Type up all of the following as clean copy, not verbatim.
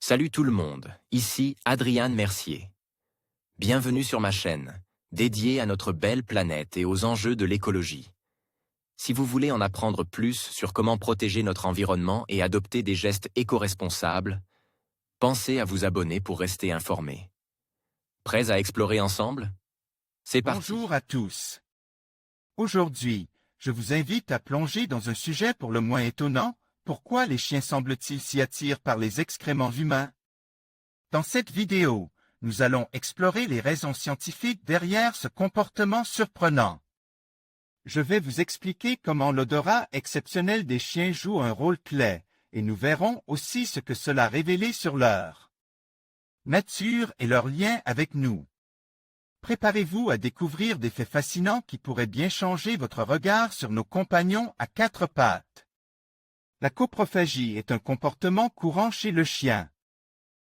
Salut tout le monde, ici Adrian Mercier. Bienvenue sur ma chaîne, dédiée à notre belle planète et aux enjeux de l'écologie. Si vous voulez en apprendre plus sur comment protéger notre environnement et adopter des gestes éco-responsables, pensez à vous abonner pour rester informé. Prêts à explorer ensemble? C'est parti. Bonjour à tous. Aujourd'hui, je vous invite à plonger dans un sujet pour le moins étonnant. Pourquoi les chiens semblent-ils s'y attirent par les excréments humains? Dans cette vidéo, nous allons explorer les raisons scientifiques derrière ce comportement surprenant. Je vais vous expliquer comment l'odorat exceptionnel des chiens joue un rôle clé, et nous verrons aussi ce que cela a révélé sur leur nature et leur lien avec nous. Préparez-vous à découvrir des faits fascinants qui pourraient bien changer votre regard sur nos compagnons à quatre pattes. La coprophagie est un comportement courant chez le chien.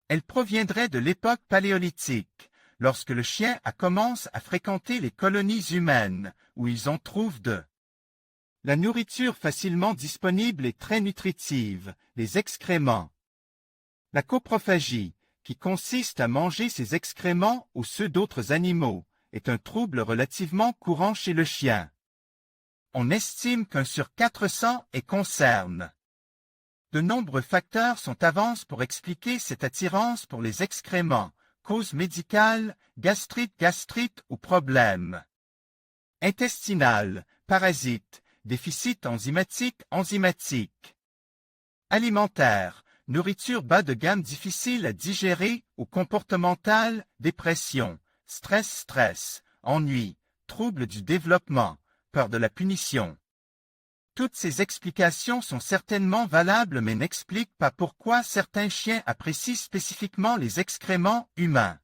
Elle proviendrait de l'époque paléolithique, lorsque le chien commence à fréquenter les colonies humaines, où ils en trouvent de la nourriture facilement disponible et très nutritive, les excréments. La coprophagie, qui consiste à manger ses excréments ou ceux d'autres animaux, est un trouble relativement courant chez le chien. On estime qu'un sur 400 est concerné. De nombreux facteurs sont avancés pour expliquer cette attirance pour les excréments, causes médicales, gastrite ou problèmes intestinales, parasites, déficit enzymatique, alimentaire, nourriture bas de gamme difficile à digérer ou comportementale, dépression, stress, ennui, troubles du développement, peur de la punition. Toutes ces explications sont certainement valables mais n'expliquent pas pourquoi certains chiens apprécient spécifiquement les excréments humains.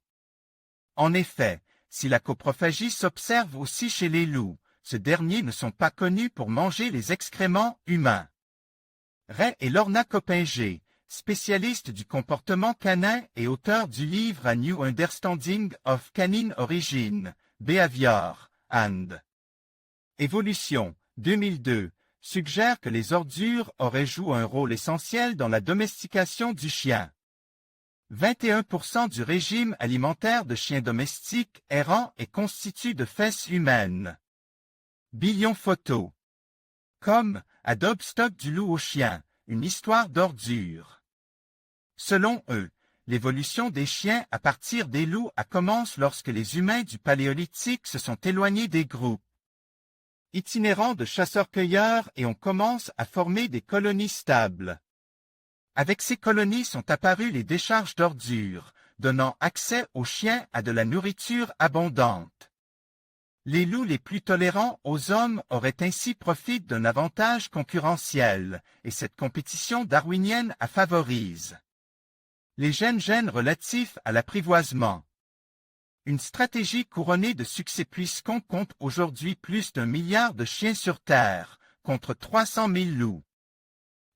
En effet, si la coprophagie s'observe aussi chez les loups, ces derniers ne sont pas connus pour manger les excréments humains. Ray et Lorna Coppinger, spécialistes du comportement canin et auteurs du livre A New Understanding of Canine Origin, Behavior and Evolution, 2002, suggèrent que les ordures auraient joué un rôle essentiel dans la domestication du chien. 21% du régime alimentaire de chiens domestiques errants est constitué de fesses humaines. Billion photo. Comme Adobe stock du loup au chien, une histoire d'ordures. Selon eux, l'évolution des chiens à partir des loups commence lorsque les humains du Paléolithique se sont éloignés des groupes itinérants de chasseurs-cueilleurs et on commence à former des colonies stables. Avec ces colonies sont apparues les décharges d'ordures, donnant accès aux chiens à de la nourriture abondante. Les loups les plus tolérants aux hommes auraient ainsi profité d'un avantage concurrentiel, et cette compétition darwinienne favorise les gènes relatifs à l'apprivoisement. Une stratégie couronnée de succès puisqu'on compte aujourd'hui plus d'1 milliard de chiens sur Terre, contre 300 000 loups.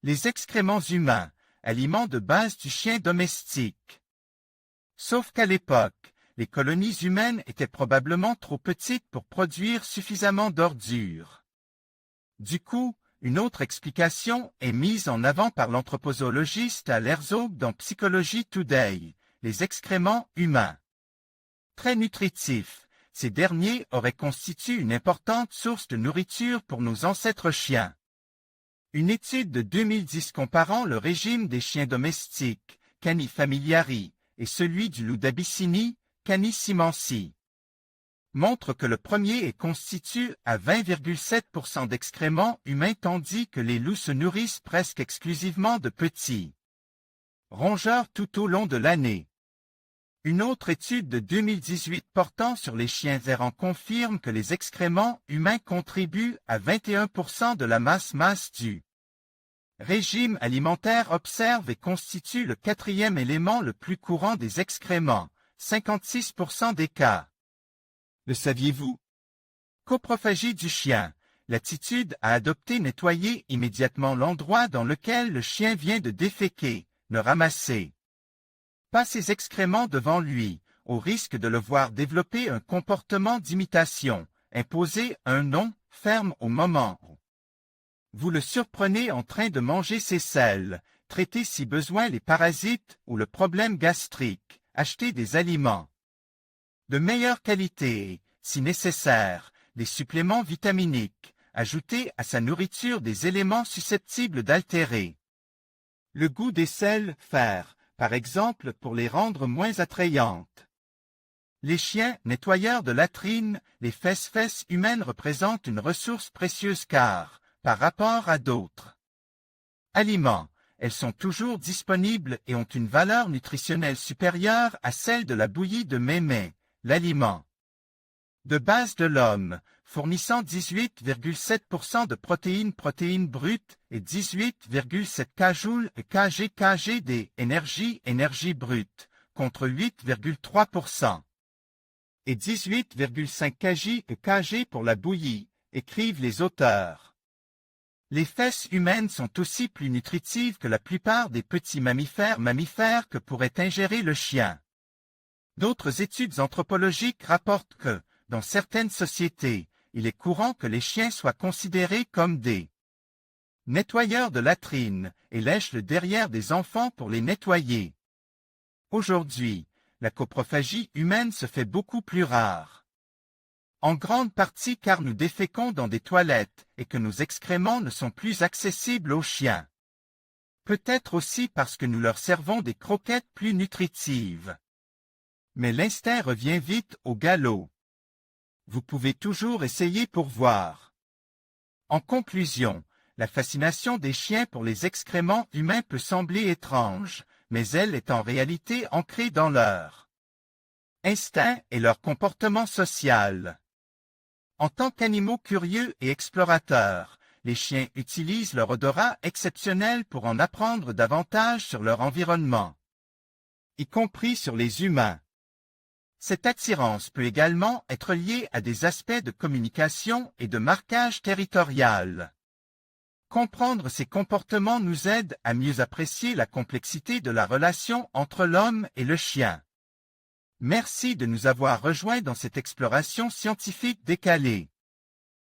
Les excréments humains, aliments de base du chien domestique. Sauf qu'à l'époque, les colonies humaines étaient probablement trop petites pour produire suffisamment d'ordures. Du coup, une autre explication est mise en avant par l'anthropozoologiste Al Herzog dans Psychology Today, les excréments humains. Très nutritifs, ces derniers auraient constitué une importante source de nourriture pour nos ancêtres chiens. Une étude de 2010 comparant le régime des chiens domestiques, Canis familiari, et celui du loup d'Abyssinie, Canis simensis, montre que le premier est constitué à 20,7% d'excréments humains tandis que les loups se nourrissent presque exclusivement de petits rongeurs tout au long de l'année. Une autre étude de 2018 portant sur les chiens errants confirme que les excréments humains contribuent à 21% de la masse du régime alimentaire observe et constitue le quatrième élément le plus courant des excréments, 56% des cas. Le saviez-vous? Coprophagie du chien, l'attitude à adopter nettoyer immédiatement l'endroit dans lequel le chien vient de déféquer, ne ramasser pas ses excréments devant lui, au risque de le voir développer un comportement d'imitation, imposer un non ferme au moment où vous le surprenez en train de manger ses selles, traiter si besoin les parasites ou le problème gastrique, acheter des aliments de meilleure qualité et, si nécessaire, des suppléments vitaminiques, ajouter à sa nourriture des éléments susceptibles d'altérer le goût des sels, fer, par exemple pour les rendre moins attrayantes. Les chiens nettoyeurs de latrines, les fesses humaines représentent une ressource précieuse car, par rapport à d'autres aliments, elles sont toujours disponibles et ont une valeur nutritionnelle supérieure à celle de la bouillie de mémé, l'aliment de base de l'homme, fournissant 18,7% de protéines brutes et 18,7 kJ des énergie brute, contre 8,3% et 18,5 kJ pour la bouillie, écrivent les auteurs. Les fesses humaines sont aussi plus nutritives que la plupart des petits mammifères que pourrait ingérer le chien. D'autres études anthropologiques rapportent que, dans certaines sociétés, il est courant que les chiens soient considérés comme des nettoyeurs de latrines et lèchent le derrière des enfants pour les nettoyer. Aujourd'hui, la coprophagie humaine se fait beaucoup plus rare. En grande partie car nous déféquons dans des toilettes et que nos excréments ne sont plus accessibles aux chiens. Peut-être aussi parce que nous leur servons des croquettes plus nutritives. Mais l'instinct revient vite au galop. Vous pouvez toujours essayer pour voir. En conclusion, la fascination des chiens pour les excréments humains peut sembler étrange, mais elle est en réalité ancrée dans leur instinct et leur comportement social. En tant qu'animaux curieux et explorateurs, les chiens utilisent leur odorat exceptionnel pour en apprendre davantage sur leur environnement, y compris sur les humains. Cette attirance peut également être liée à des aspects de communication et de marquage territorial. Comprendre ces comportements nous aide à mieux apprécier la complexité de la relation entre l'homme et le chien. Merci de nous avoir rejoints dans cette exploration scientifique décalée.